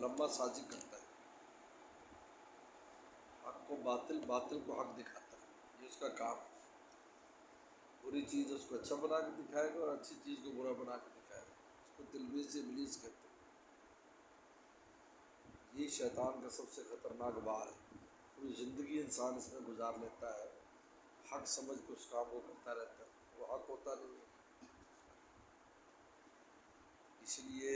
ملمہ سازی کرتا ہے، حق کو باطل، باطل کو حق دکھاتا ہے، یہ اس کا کام ہے۔ بری چیز اس کو اچھا بنا کے دکھائے گا اور اچھی چیز کو برا بنا کے دکھائے گا، اس کو تلبیس ابلیس کہتے ہیں۔ یہ شیطان کا سب سے خطرناک بار ہے۔ پوری زندگی انسان اس میں گزار لیتا ہے، حق سمجھ کے اس کام کو کرتا رہتا ہے، وہ حق ہوتا نہیں ہے۔ اس لیے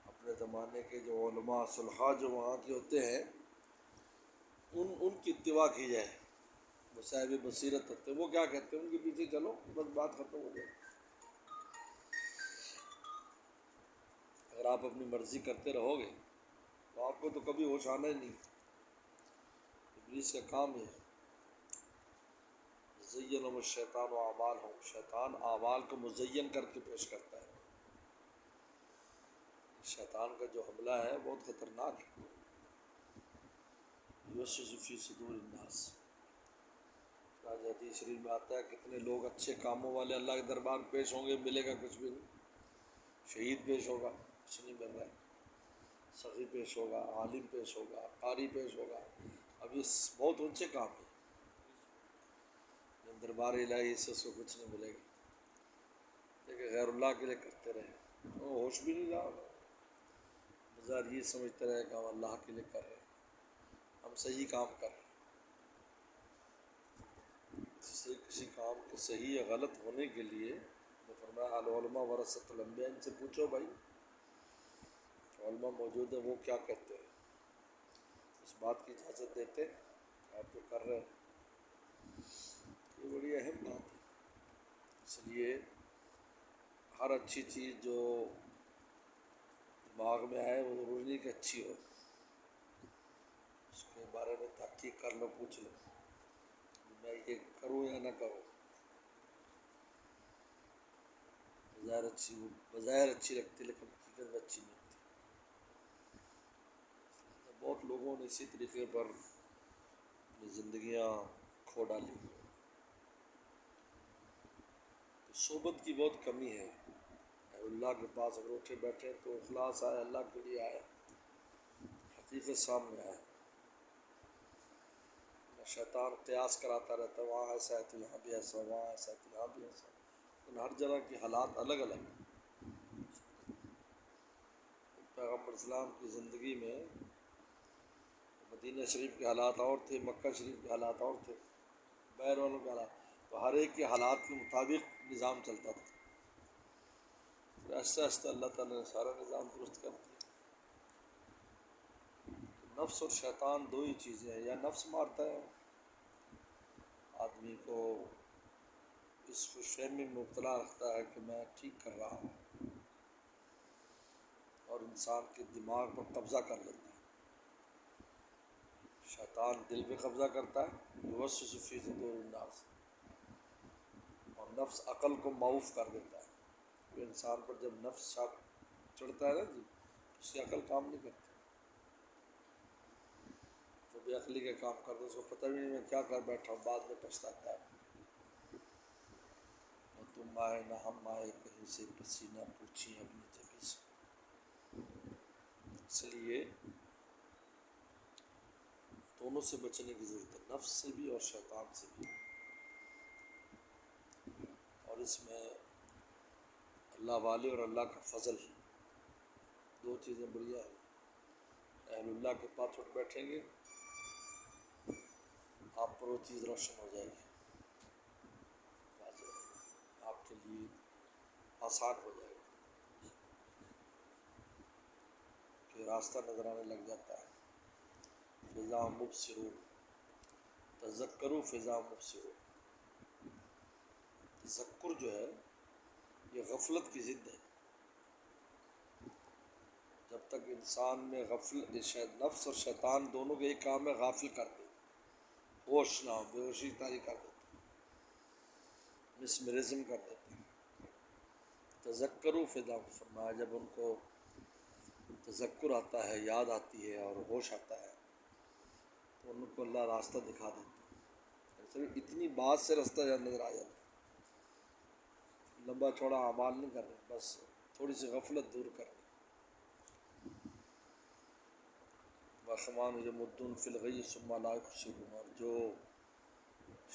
اپنے زمانے کے جو علماء صلحاء جو وہاں کے ہوتے ہیں ان کی اتباع کی جائے، وہ صاحب بصیرت ہوتے ہیں، وہ کیا کہتے ہیں ان کے پیچھے چلو، بس بات ختم ہو جائے۔ اگر آپ اپنی مرضی کرتے رہو گے تو آپ کو تو کبھی ہوش آنا ہی نہیں۔ ابلیس کا کام ہے زینہم الشیطان اعمالہم، شیطان اعمال کو مزین کر کے پیش کرتا ہے۔ شیطان کا جو حملہ ہے بہت خطرناک ہے۔ یوسوس فی صدور الناس، آج حدیث شریف میں آتا ہے کتنے لوگ اچھے کاموں والے اللہ کے دربار میں پیش ہوں گے، ملے گا کچھ بھی نہیں۔ شہید پیش ہوگا، کچھ نہیں مل رہا ہے، سخی پیش ہوگا، عالم پیش ہوگا، قاری پیش ہوگا، اب یہ بہت اونچے کام ہیں، دربار الہی سے اس کو کچھ نہیں ملے گا، لیکن غیر اللہ کے لیے کرتے رہے، وہ ہوش بھی نہیں رہا، بظاہر یہ سمجھتے رہے کہ ہم اللہ کے لیے کر رہے ہیں، ہم صحیح کام کر رہے ہیں۔ کسی کام کے صحیح یا غلط ہونے کے لیے تو فرمایا العلماء ورثۃ الانبیاء، ان سے پوچھو بھائی، علماء موجود ہیں وہ کیا کہتے ہیں، اس بات کی اجازت دیتے ہیں آپ جو کر رہے ہیں، یہ بڑی اہم بات ہے۔ اس لیے ہر اچھی چیز جو دماغ میں آئے وہ ضروری نہیں کہ اچھی ہو، اس کے بارے میں تحقیق کر لو، پوچھ لو میں یہ کروں یا نہ کروں، بظاہر اچھی لگتی لیکن حقیقت میں اچھی نہیں ہوتی۔ بہت لوگوں نے اسی طریقے پر اپنی زندگیاں کھو ڈالی۔ تو صحبت کی بہت کمی ہے، اللہ کے پاس اگر اٹھے بیٹھے تو اخلاص آئے، اللہ کے لیے آئے، حقیقت سامنے آئے۔ شیطان قیاس کراتا رہتا ہے، وہاں ایسا ہے تو یہاں بھی ایسا، وہاں ایسا ہے تو یہاں بھی ایسا، لیکن ہر جگہ کی حالات الگ الگ ہیں۔ پیغمبر اسلام کی زندگی میں مدینہ شریف کے حالات اور تھے، مکہ شریف کے حالات اور تھے، باہر والوں کے حالات، تو ہر ایک کے حالات کے مطابق نظام چلتا تھا۔ آہستہ آہستہ اللہ تعالیٰ نے سارا نظام درست کر دیا۔ نفس اور شیطان دو ہی چیزیں ہیں، یا نفس مارتا ہے آدمی کو، اس خوش فہمی میں مبتلا رکھتا ہے کہ میں ٹھیک کر رہا ہوں، اور انسان کے دماغ پر قبضہ کر لیتا ہے۔ شیطان دل پہ قبضہ کرتا ہے، یوسوس فی صدور الناس، اور نفس عقل کو معوف کر دیتا ہے۔ کہ انسان پر جب نفس چڑھتا ہے نا جی، اس کی عقل کام نہیں کرتی، تو بے عقلی کے کام کرتا ہے، اس کو پتہ بھی نہیں میں کیا کر بیٹھا ہوں، بعد میں پچھتاتا ہے۔ اور تم آئے نہ ہم آئے، کہیں سے پسینہ پوچھیں اپنی جبیں سے۔ اس لیے دونوں سے بچنے کی ضرورت ہے، نفس سے بھی اور شیطان سے بھی۔ اور اس میں اللہ والے اور اللہ کا فضل، دو چیزیں بڑھیا ہیں۔ اہل اللہ کے پاس اٹھ بیٹھیں گے، آپ پر وہ چیز روشن ہو جائے گی، آپ کے لیے آسان ہو جائے گا، کہ راستہ نظر آنے لگ جاتا ہے۔ فضا مبصرون، تذکروا فضا مبصرون، تذکر جو ہے یہ غفلت کی ضد ہے۔ جب تک انسان میں نفس اور شیطان دونوں کے ایک کام میں غافل کر دے، ہوش نہ ہو، بے ہوشی طاری کر دیتے، مسمرزم کر دیتے۔ تذکروا فضا، فرمایا جب ان کو تذکر آتا ہے، یاد آتی ہے اور ہوش آتا ہے تو ان کو اللہ راستہ دکھا دیتا ہے۔ صرف اتنی بات سے راستہ نظر آ جاتا ہے، لمبا چوڑا اعمال نہیں کر رہے، بس تھوڑی سی غفلت دور کر رہے۔ وَخَمَانُ يَمُدُّونَ فِي الْغَيِّ ثُمَّ لَا يُقْصِرُونَ، اور جو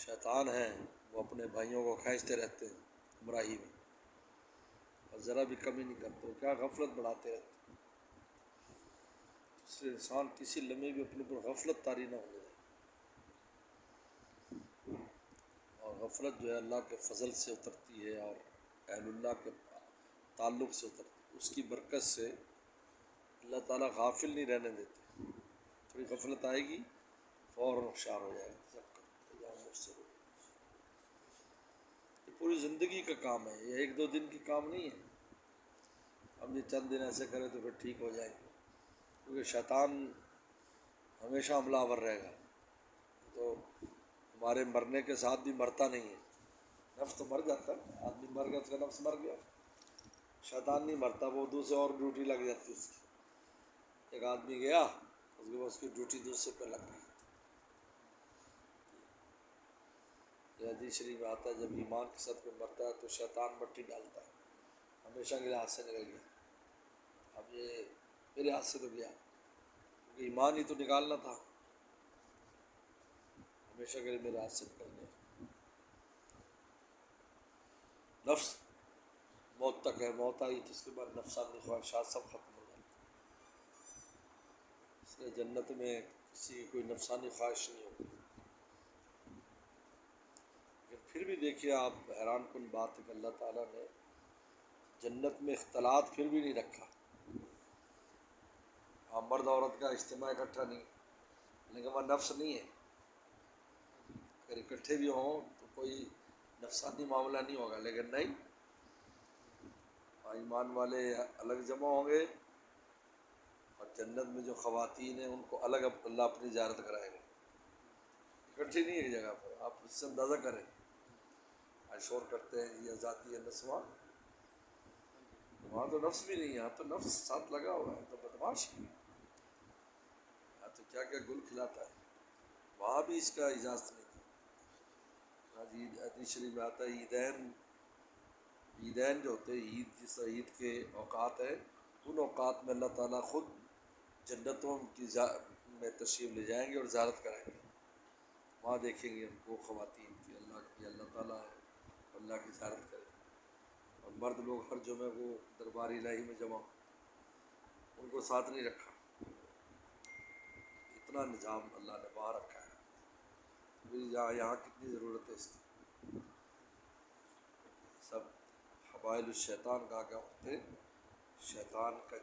شیطان ہیں وہ اپنے بھائیوں کو کھینچتے رہتے ہیں گمراہی میں اور ذرا بھی کمی نہیں کرتے، کیا غفلت بڑھاتے رہتے ہیں۔ اس لیے انسان کسی لمحے بھی اپنے پر غفلت طاری نہ ہونے دے، اور غفلت جو ہے اللہ کے فضل سے اترتی ہے اور اہل اللہ کے تعلق سے اترتی ہے، اس کی برکت سے اللہ تعالیٰ غافل نہیں رہنے دیتے۔ تھوڑی غفلت آئے گی فوراً ہوشیار ہو جائے گا، یہ پوری زندگی کا کام ہے، یہ ایک دو دن کی کام نہیں ہے ہم یہ چند دن ایسے کریں تو پھر ٹھیک ہو جائیں گے، کیونکہ شیطان ہمیشہ حملہ آور رہے گا۔ تو ہمارے مرنے کے ساتھ بھی مرتا نہیں ہے، نفس تو مر جاتا ہے، آدمی مر گیا اس کا نفس مر گیا، شیطان نہیں مرتا، وہ دوسرے اور ڈیوٹی لگ جاتی ہے اس کی۔ ایک آدمی گیا اس کے بعد اس کی ڈیوٹی دوسرے پہ لگ گئی۔ یہ حدیث شریف میں آتا ہے جب ایمان کے ساتھ کوئی مرتا ہے تو شیطان مٹی ڈالتا ہے، ہمیشہ کے لیے ہاتھ سے نکل گیا، اب یہ میرے ہاتھ سے تو گیا، کیونکہ ایمان ہی تو نکالنا تھا، ہمیشہ کے لیے میرے ہاتھ سے نکل گیا۔ نفس موت تک ہے، موت آئی تو اس کے بعد نفسانی خواہشات سب ختم ہو جاتی، اس لیے جنت میں کسی کی کوئی نفسانی خواہش نہیں ہوگی۔ لیکن پھر بھی دیکھیے آپ، حیران کن بات ہے کہ اللہ تعالیٰ نے جنت میں اختلاط پھر بھی نہیں رکھا، مرد عورت کا اجتماع اکٹھا نہیں، لیکن وہ نفس نہیں ہے، اگر اکٹھے بھی ہوں تو کوئی نفسانی معاملہ نہیں ہوگا، لیکن نہیں، ایمان والے الگ جمع ہوں گے اور جنت میں جو خواتین ہیں ان کو الگ اللہ اپنی زیارت کرائے گا، اکٹھی نہیں ایک جگہ پر۔ آپ اس سے اندازہ کریں، آج شور کرتے ہیں یہ ذاتی ہے نسواں، وہاں تو نفس بھی نہیں ہے، یہاں تو نفس ساتھ لگا ہوا ہے، تو بدماش ہے، یہاں تو کیا کیا گل کھلاتا ہے، وہاں بھی اس کا اجازت نہیں تھی۔ حدیث شریف میں آتا ہے عیدین جو ہوتے ہیں، عید جس عید کے اوقات ہیں، ان اوقات میں اللہ تعالیٰ خود جنتوں کی میں تشریف لے جائیں گے اور زیارت کرائیں گے، وہاں دیکھیں گے ان کو خواتین کی اللہ تعالیٰ ہے، اللہ کی زیارت کریں گے، اور مرد لوگ ہر جمعے کو دربار الہی میں جمع، ان کو ساتھ نہیں رکھا، اتنا نظام اللہ نے وہاں رکھا ہے، یہاں کتنی ضرورت ہے اس کی۔ سب حبائل الشیطان کا کیا ہوتے، شیطان کا